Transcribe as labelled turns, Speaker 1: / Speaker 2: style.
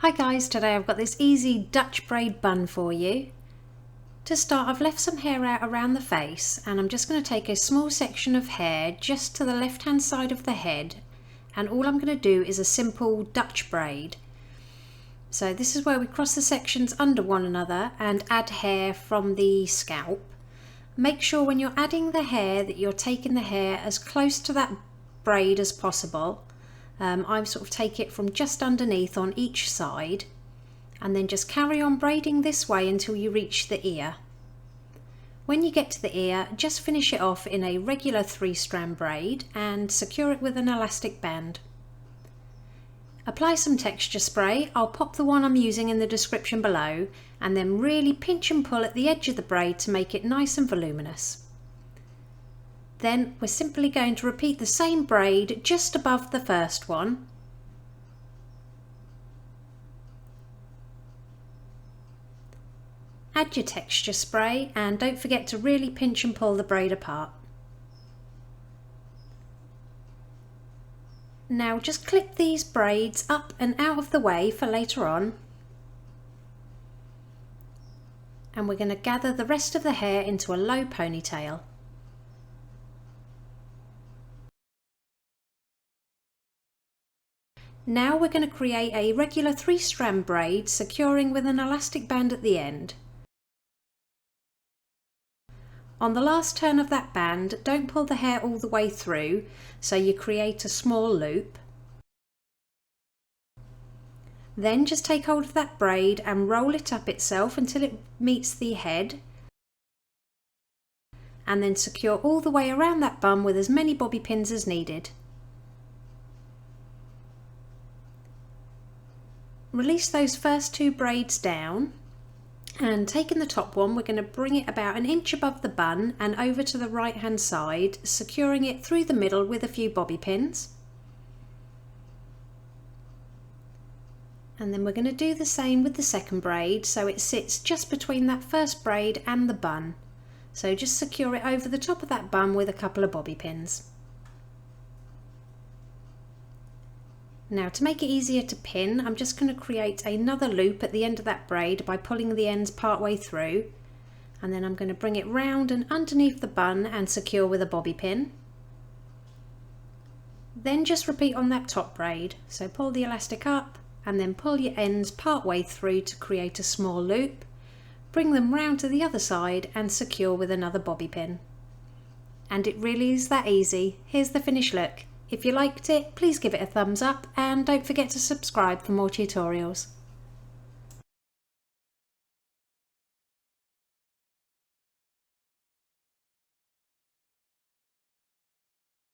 Speaker 1: Hi guys, today I've got this easy Dutch braid bun for you. To start, I've left some hair out around the face and I'm just going to take a small section of hair just to the left hand side of the head, and all I'm going to do is a simple Dutch braid. So this is where we cross the sections under one another and add hair from the scalp. Make sure when you're adding the hair that you're taking the hair as close to that braid as possible. I sort of take it from just underneath on each side and then just carry on braiding this way until you reach the ear. When you get to the ear, just finish it off in a regular 3-strand braid and secure it with an elastic band. Apply some texture spray. I'll pop the one I'm using in the description below, and then really pinch and pull at the edge of the braid to make it nice and voluminous. Then we're simply going to repeat the same braid just above the first one. Add your texture spray and don't forget to really pinch and pull the braid apart. Now just clip these braids up and out of the way for later on. And we're going to gather the rest of the hair into a low ponytail. Now we're going to create a regular 3-strand braid, securing with an elastic band at the end. On the last turn of that band, don't pull the hair all the way through, so you create a small loop. Then just take hold of that braid and roll it up itself until it meets the head, and then secure all the way around that bun with as many bobby pins as needed. Release those first 2 braids down, and taking the top one, we're going to bring it about an inch above the bun and over to the right hand side, securing it through the middle with a few bobby pins. And then we're going to do the same with the second braid, so it sits just between that first braid and the bun. So just secure it over the top of that bun with a couple of bobby pins. Now to make it easier to pin, I'm just going to create another loop at the end of that braid by pulling the ends part way through, and then I'm going to bring it round and underneath the bun and secure with a bobby pin. Then just repeat on that top braid, so pull the elastic up and then pull your ends part way through to create a small loop, bring them round to the other side and secure with another bobby pin. And it really is that easy. Here's the finished look. If you liked it, please give it a thumbs up and don't forget to subscribe for more tutorials.